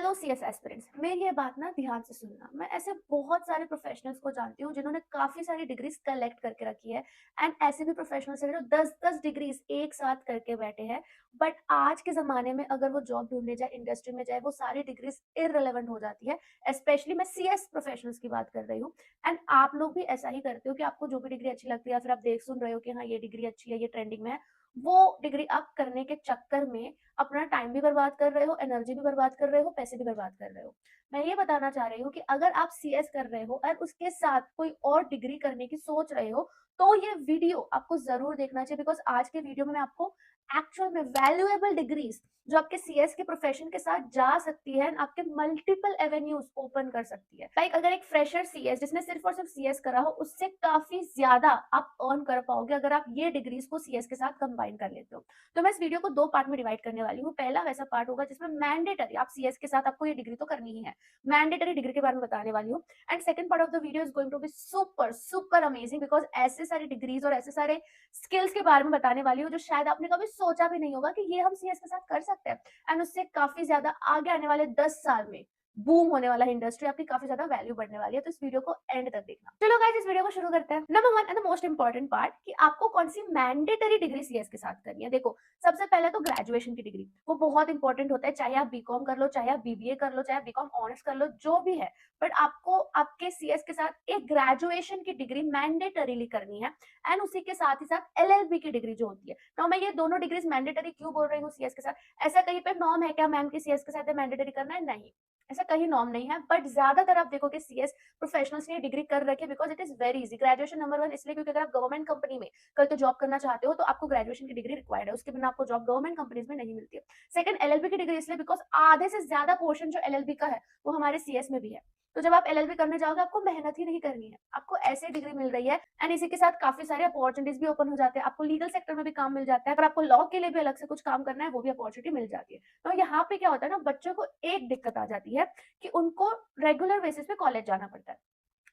Hello CS aspirants, मेरी ये बात ना ध्यान से सुनना। मैं ऐसे बहुत सारे प्रोफेशनल्स को जानती हूँ जिन्होंने काफी सारी डिग्रीज कलेक्ट करके रखी है। एंड ऐसे भी प्रोफेशनल्स हैं जो 10-10 डिग्रीज एक साथ करके बैठे हैं। बट आज के जमाने में अगर वो जॉब ढूंढने जाए, इंडस्ट्री में जाए, वो सारी डिग्रीज इररिलेवेंट हो जाती है। स्पेशली मैं सीएस प्रोफेशनल्स की बात कर रही हूँ। एंड आप लोग भी ऐसा ही करते हो कि आपको जो भी डिग्री अच्छी लगती है या फिर आप देख सुन रहे हो कि हाँ ये डिग्री अच्छी है, ये ट्रेंडिंग में है, वो डिग्री आप करने के चक्कर में अपना टाइम भी बर्बाद कर रहे हो, एनर्जी भी बर्बाद कर रहे हो, पैसे भी बर्बाद कर रहे हो। मैं ये बताना चाह रही हूँ कि अगर आप सीएस कर रहे हो और उसके साथ कोई और डिग्री करने की सोच रहे हो, तो ये वीडियो आपको ज़रूर देखना चाहिए। बिकॉज़ आज के वीडियो में मैं आपको एक्चुअल में वैल्यूएबल डिग्रीज़ जो आपके सीएस के प्रोफेशन के साथ जा सकती है, आपके मल्टीपल एवेन्यूज़ ओपन कर सकती है। लाइक अगर एक फ्रेशर सीएस जिसने सिर्फ और सिर्फ सीएस करा हो, उससे काफ़ी ज़्यादा आप अर्न कर पाओगे अगर आप ये डिग्रीज़ को सीएस के साथ कंबाइन कर लेते हो। तो मैं इस वीडियो को 2 पार्ट में डिवाइड करने वाली हूँ। पहला वैसा पार्ट होगा जिसमें मैंडेटरी आप सीएस के साथ आपको ये डिग्री तो करनी ही है। मैंडेटरी डिग्री के बारे में बताने वाली हूँ। And second part of the video is going to be super super amazing because ऐसे सारी डिग्रीज और ऐसे सारे स्किल्स के बारे में बताने वाली हूँ जो शायद आपने कभी सोचा भी नहीं होगा कि ये हम सीएस के साथ कर सकते हैं। एंड उससे काफ़ी ज़्यादा आगे आने वाले 10 साल में बूम होने वाला इंडस्ट्री, आपकी काफ़ी ज़्यादा वैल्यू बढ़ने वाली है। तो इस वीडियो को एंड तक देखना। चलो गाइस, इस वीडियो को शुरू करते हैं। Number 1 and the most important part कि आपको कौन-सी मैंडेटरी डिग्री सीएस के साथ करनी है। देखो, सबसे पहले तो ग्रेजुएशन की डिग्री, वो बहुत इंपॉर्टेंट होता है। चाहे आप बीकॉम कर लो, चाहे आप बीबीए कर लो, चाहे आप बीकॉम ऑनर्स कर लो, जो भी है। बट आपको आपके सीएस के साथ एक ग्रेजुएशन की डिग्री मैंडेटरीली करनी है। एंड उसी के साथ ही साथ एलएलबी की डिग्री जो होती है। तो मैं ये दोनों डिग्रीज मैंडेटरी क्यों बोल रही हूँ सीएस के साथ? ऐसा कहीं पे नॉर्म है क्या मैम की सीएस के साथ मैंडेटरी करना है? नहीं, ऐसा कहीं नॉर्म नहीं है। बट ज्यादातर आप देखोगे सीएस प्रोफेशनल्स ने डिग्री कर रखी है because it is very easy. Graduation number 1 इसलिए क्योंकि अगर आप गवर्नमेंट कंपनी में कल तो जॉब करना चाहते हो तो आपको ग्रेजुएशन की डिग्री रिक्वायर्ड है, उसके बिना आपको जॉब गवर्नमेंट कंपनीज में नहीं मिलती है। सेकंड, एलएलबी की डिग्री इसलिए बिकॉज आधे से ज्यादा पोर्शन जो एलएलबी का है वो हमारे सीएस में भी है। तो जब आप एलएलबी करने जाओगे आपको मेहनत ही नहीं करनी है, आपको ऐसे डिग्री मिल रही है। एंड इसी के साथ काफी सारे अपॉर्चुनिटीज भी ओपन हो जाते हैं, आपको लीगल सेक्टर में भी काम मिल जाता है। अगर आपको लॉ के लिए भी अलग से कुछ काम करना है वो भी अपॉर्चुनिटी मिल जाती है। तो यहाँ पे क्या होता है ना, बच्चों को एक दिक्कत आ जाती है कि उनको रेगुलर बेसिस पे कॉलेज जाना पड़ता है,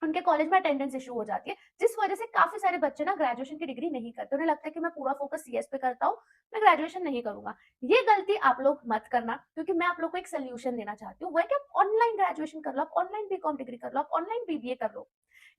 उनके कॉलेज में अटेंडेंस इशू हो जाती है, जिस वजह से काफी सारे बच्चे ना ग्रेजुएशन की डिग्री नहीं करते। उन्हें लगता है कि मैं पूरा फोकस सीएस पे करता हूँ, मैं ग्रेजुएशन नहीं करूंगा। ये गलती आप लोग मत करना, क्योंकि मैं आप लोग को एक सोल्यूशन देना चाहती हूँ। वो है कि आप ऑनलाइन ग्रेजुएशन कर लो, आप ऑनलाइन बीकॉम डिग्री कर लो, आप ऑनलाइन बीबीए कर लो।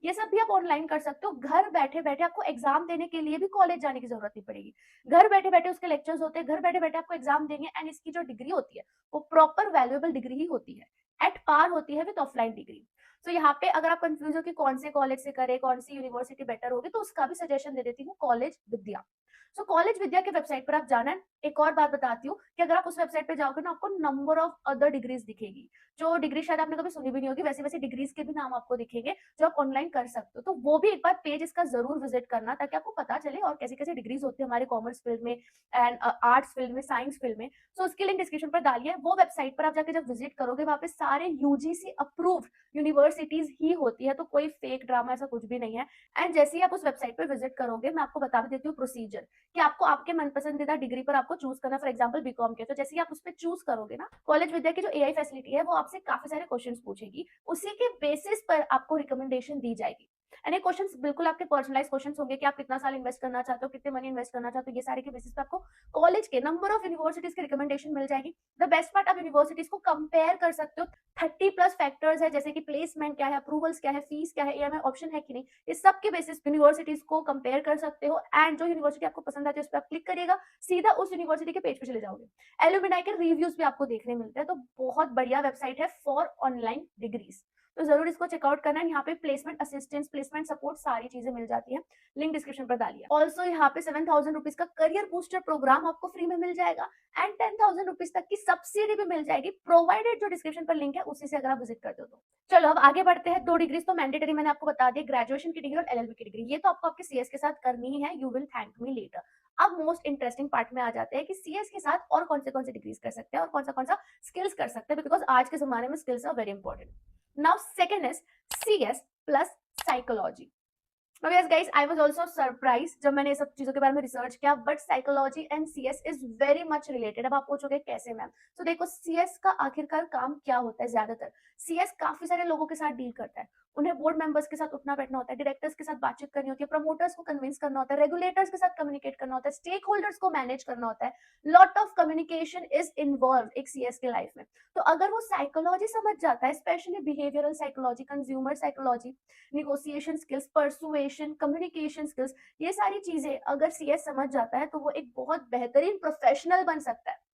ये सब भी आप ऑनलाइन कर सकते हो। घर बैठे बैठे आपको एग्जाम देने के लिए भी कॉलेज जाने की जरूरत नहीं पड़ेगी। घर बैठे बैठे उसके लेक्चर्स होते हैं, घर बैठे बैठे आपको एग्जाम देंगे। एंड इसकी जो डिग्री होती है वो प्रॉपर वैल्यूएबल डिग्री ही होती है, एट पार होती है विद ऑफलाइन डिग्री। तो यहाँ पे अगर आप कंफ्यूज हो कि कौन से कॉलेज से करें, कौन सी यूनिवर्सिटी बेटर होगी, तो उसका भी सजेशन दे देती हूँ, कॉलेज विद्या। सो कॉलेज विद्या के वेबसाइट पर आप जाना है। एक और बात बताती हूँ कि अगर आप उस वेबसाइट पे जाओगे ना, आपको नंबर ऑफ अदर डिग्रीज दिखेगी, जो डिग्री शायद आपने कभी सुनी भी नहीं होगी। वैसे वैसे डिग्रीज के भी नाम आपको दिखेंगे जो आप ऑनलाइन कर सकते हो। तो वो भी एक बार पेज इसका जरूर विजिट करना, ताकि आपको पता चले और कैसे कैसे डिग्रीज होती है हमारे कॉमर्स फील्ड में एंड आर्ट्स फील्ड में, साइंस फील्ड में। सो उसकी लिंक डिस्क्रिप्शन पर डालिए। वो वेबसाइट पर आप जाके जब विजिट करोगे, वहाँ पे सारे यूजीसी अप्रूव्ड यूनिवर्सिटीज ही होती है, तो कोई फेक ड्रामा ऐसा कुछ भी नहीं है। एंड जैसे ही आप उस वेबसाइट पर विजिट करोगे, मैं आपको बता भी देती हूँ प्रोसीजर कि आपको आपके मनपसंदीदा डिग्री पर आपको चूज करना। फॉर एग्जाम्पल बीकॉम के, तो जैसे ही आप उस पर चूज करोगे ना, कॉलेज विद्या की जो एआई फैसिलिटी है वो आपसे काफी सारे क्वेश्चन पूछेगी, उसी के बेसिस पर आपको रिकमेंडेशन दी जाएगी। एंड ये क्वेश्चंस बिल्कुल आपके पर्सनलाइज क्वेश्चंस होंगे कि आप कितना साल इन्वेस्ट करना चाहते हो, कितने मनी इन्वेस्ट करना चाहते हो। ये सारे के बेसिस पे आपको कॉलेज के नंबर ऑफ यूनिवर्सिटीज की रिकमेंडेशन मिल जाएगी। द बेस्ट पार्ट, आप यूनिवर्सिटीज को कंपेयर कर सकते हो। 30 प्लस फैक्टर्स है, जैसे कि प्लेसमेंट क्या है, अप्रूवल्स क्या है, फीस क्या है, ईएमआई ऑप्शन है कि नहीं, इस सब के बेसिस यूनिवर्सिटीज को कंपेयर कर सकते हो। एंड जो यूनिवर्सिटी आपको पसंद आती है उस पर आप क्लिक करिएगा, सीधा उस यूनिवर्सिटी के पेज पे चले जाओगे। एलुमिनाई के रिव्यूज भी आपको देखने मिलते हैं। तो बहुत बढ़िया वेबसाइट है फॉर ऑनलाइन डिग्रीज, तो जरूर इसको चेकआउट करना है। यहाँ पे प्लेसमेंट असिस्टेंस, प्लेसमेंट सपोर्ट सारी चीजें मिल जाती है। लिंक डिस्क्रिप्शन पर डालिए। ऑल्सो यहाँ पे 7,000 रुपीज का करियर बूस्टर प्रोग्राम आपको फ्री में मिल जाएगा। एंड 10,000 रुपीज तक की सब्सिडी भी मिल जाएगी, प्रोवाइडेड जो डिस्क्रिप्शन पर लिंक है उसी से अगर आप विजिट करते हो तो। चलो अब आगे बढ़ते हैं। 2 डिग्रीज तो मैंडेटरी मैंने आपको बता दी, ग्रेजुएशन की डिग्री और एलएलबी की डिग्री। ये तो आपको आपके सीएस के साथ करनी ही है। You will thank me later. अब मोस्ट इंटरेस्टिंग पार्ट में आ जाते हैं कि सीएस के साथ और कौन से डिग्रीज कर सकते हैं और कौन सा स्किल्स कर सकते हैं, बिकॉज आज के जमाने में skills are very important. Now second is CS plus psychology. Now yes guys, I was also surprised जब मैंने ये सब चीजों के बारे में रिसर्च किया, but psychology and CS is very much related. अब आप पूछोगे कैसे मैम, तो देखो सीएस का आखिरकार काम क्या होता है। ज्यादातर सीएस काफी सारे लोगों के साथ डील करता है, उन्हें बोर्ड मेंबर्स के साथ उठना बैठना होता है, डायरेक्टर्स के साथ बातचीत करनी होती है, प्रमोटर्स को कन्विंस करना होता है, रेगुलेटर्स के साथ कम्युनिकेट करना होता है, स्टेक होल्डर्स को मैनेज करना होता है। Lot of communication is involve एक सीएस के लाइफ में। तो अगर वो साइकोलॉजी समझ जाता है, specially behavioural psychology, consumer psychology, negotiation skills, persuasion, communication skills, ये सारी चीजें अगर सीएस समझ जाता है तो वो एक बहुत बेहतरीन प्रोफेशनल बन सकता है।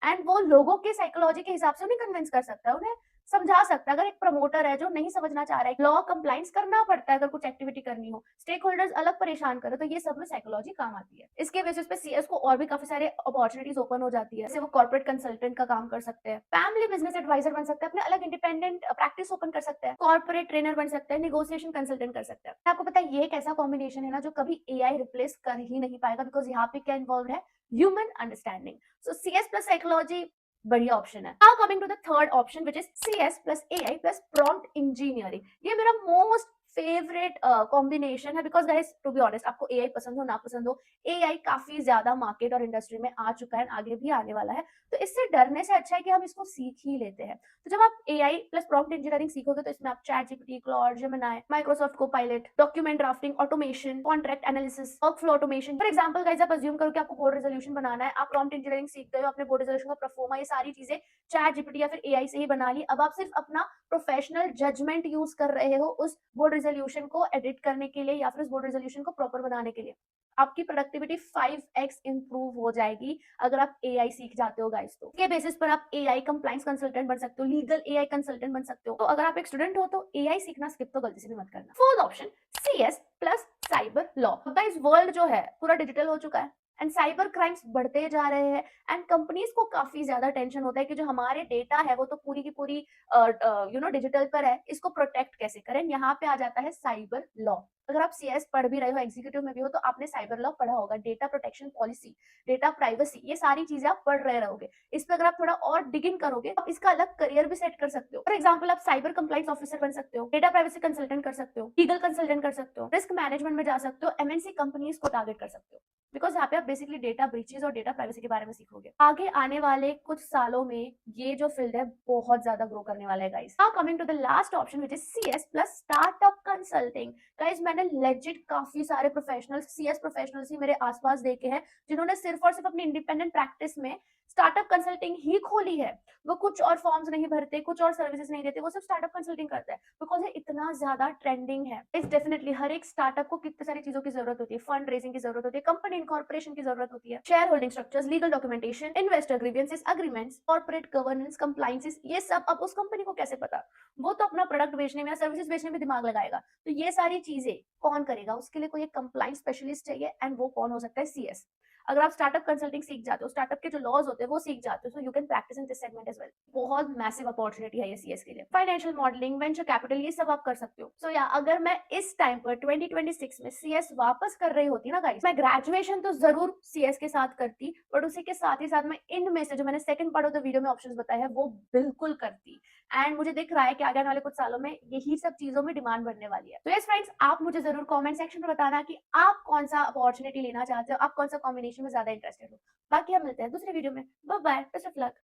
एंड वो लोगों के साइकोलॉजी के हिसाब से उन्हें कन्विंस कर सकता है, उन्हें समझा सकता है। अगर एक प्रमोटर है जो नहीं समझना चाह रहा है, लॉ कंप्लाइंस करना पड़ता है अगर कुछ एक्टिविटी करनी हो, स्टेक होल्डर्स अलग परेशान करे, तो ये सब में साइकोलॉजी काम आती है। इसके बेसिस पे सीएस को और भी काफी सारे अपॉर्चुनिटीज ओपन हो जाती है, जैसे वो कॉर्पोरेट कंसल्टेंट का काम कर सकते हैं, फैमिली बिजनेस एडवाइजर बन सकते हैं, अपने अलग इंडिपेंडेंट प्रैक्टिस ओपन कर सकते हैं, कॉर्पोरेट ट्रेनर बन सकते हैं, निगोसिएशन कंसल्टेंट कर सकते हैं। आपको पता है ये एक ऐसा कॉम्बिनेशन है ना जो कभी एआई रिप्लेस कर ही नहीं पाएगा, बिकॉज यहाँ पे क्या इन्वॉल्व है, human understanding. So CS plus psychology बढ़िया ऑप्शन है। Now coming to the third option which is CS plus AI plus prompt engineering. ये मेरा मोस्ट फेवरेट कॉम्बिनेशन है, because guys to be honest, आपको एआई पसंद हो ना पसंद हो, एआई काफी ज्यादा मार्केट और इंडस्ट्री में आ चुका है, आगे भी आने वाला है। तो इससे डरने से अच्छा है कि हम इसको सीख ही लेते हैं। तो जब आप एआई प्लस प्रॉम्प्ट इंजीनियरिंग सीखोगे तो इसमें आप chat GPT, Claude, Gemini, Microsoft Copilot, document drafting, automation, contract analysis, workflow automation. For example guys, आप अज्यूम करो कि आपको बोर्ड रेजोल्यूशन बनाना है, आप प्रॉम्प्ट इंजीनियरिंग सीख गए हो, अपने बोर्ड रेजोल्यूशन का परफॉर्मा, ये सारी चीजें चैट जीपीटी या फिर एआई से ही बना ली। अब आप सिर्फ अपना प्रोफेशनल जजमेंट यूज कर रहे हो उस बोर्ड रेजोल्यूशन को एडिट करने के लिए या फिर उस बोर्ड रेजोल्यूशन को प्रॉपर बनाने के लिए। आपकी प्रोडक्टिविटी 5x इंप्रूव हो जाएगी अगर आप एआई सीख जाते हो गाइस। तो इसके बेसिस पर आप एआई कंप्लायंस कंसल्टेंट बन सकते हो, लीगल एआई कंसल्टेंट बन सकते हो। तो अगर आप एक स्टूडेंट हो तो एआई सीखना स्किप तो गलती से भी मत करना। Fourth option, CS plus cyber law. Guys world जो है पूरा डिजिटल हो चुका है एंड साइबर क्राइम्स बढ़ते जा रहे हैं एंड कंपनीज को काफी ज्यादा टेंशन होता है कि जो हमारे डेटा है वो तो पूरी की पूरी डिजिटल पर है, इसको प्रोटेक्ट कैसे करें। यहाँ पे आ जाता है साइबर लॉ। अगर आप सीएस पढ़ भी रहे हो, एग्जीक्यूटिव में भी हो, तो आपने साइबर लॉ पढ़ा होगा, data protection policy, data privacy, ये सारी चीजें आप पढ़ रहे रहोगे। इस पर अगर आप थोड़ा और डिग इन करोगे, आप इसका अलग करियर भी सेट कर सकते हो। फॉर एग्जाम्पल, आप साइबर कंप्लाइंस ऑफिसर बन सकते हो, डेटा प्राइवेसी कंसल्टेंट कर सकते हो, लीगल कंसल्टेंट कर सकते हो, रिस्क मैनेजमेंट में जा सकते हो, एमएनसी कंपनीज को टारगेट कर सकते हो, बिकॉज यहाँ पे आप बेसिकली डेटा ब्रीचेस और डेटा प्राइवेसी के बारे में सीखोगे। आगे आने वाले कुछ सालों में ये जो फील्ड है बहुत ज्यादा ग्रो करने वाला है guys. Now coming to the last option which is CS plus startup consulting. Guys मैंने लेजिट काफी सारे प्रोफेशनल्स, सीएस प्रोफेशनल्स ही मेरे आसपास देखे हैं जिन्होंने सिर्फ और सिर्फ अपनी इंडिपेंडेंट प्रैक्टिस में स्टार्टअप कंसल्टिंग ही खोली है। वो कुछ और फॉर्म्स नहीं भरते, कुछ और सर्विसेज नहीं देते, वो सिर्फ स्टार्टअप कंसल्टिंग करते हैं बिकॉज ये इतना ज्यादा ट्रेंडिंग है। इस डेफिनेटली हर एक स्टार्टअप को कितनी सारी चीजों की जरूरत होती है, फंड रेजिंग की जरूरत होती है, कंपनी इनकॉर्पोरेशन की जरूरत होती है, share holding structures, legal documentation, investor grievances, agreements, corporate governance, compliances, ये सब अब उस कंपनी को कैसे पता, वो तो अपना प्रोडक्ट बेचने में या सर्विसेज बेचने में दिमाग लगाएगा। तो ये सारी चीजें कौन करेगा, उसके लिए कोई एक कंप्लायंस स्पेशलिस्ट चाहिए एंड वो कौन हो सकता है, सीएस। अगर आप स्टार्टअप कंसल्टिंग सीख जाते हो, स्टार्टअप के जो लॉज होते हैं वो सीख जाते हो, so you can practise in this segment as well. बहुत मैसिव अपॉर्चुनिटी है ये सीएस के लिए। फाइनेंशियल मॉडलिंग, वेंचर कैपिटल, ये सब आप कर सकते हो। सो या अगर मैं इस टाइम पर 2026 में सीएस वापस कर रही होती ना गाइस, मैं ग्रेजुएशन तो जरूर सीएस के साथ करती, बट उसी के साथ ही साथ मैं इनमें से जो मैंने second part of the video में ऑप्शंस बताए हैं वो बिल्कुल करती। एंड मुझे दिख रहा है कि आगे आने वाले कुछ सालों में यही सब चीजों में डिमांड बढ़ने वाली है। तो यस फ्रेंड्स, आप मुझे जरूर कमेंट सेक्शन में बताना कि आप कौन सा अपॉर्चुनिटी लेना चाहते हो, आप कौन सा कॉम्बिनेशन में ज्यादा इंटरेस्टेड हो। बाकी हम मिलते हैं दूसरे वीडियो में। Bye bye, best of luck.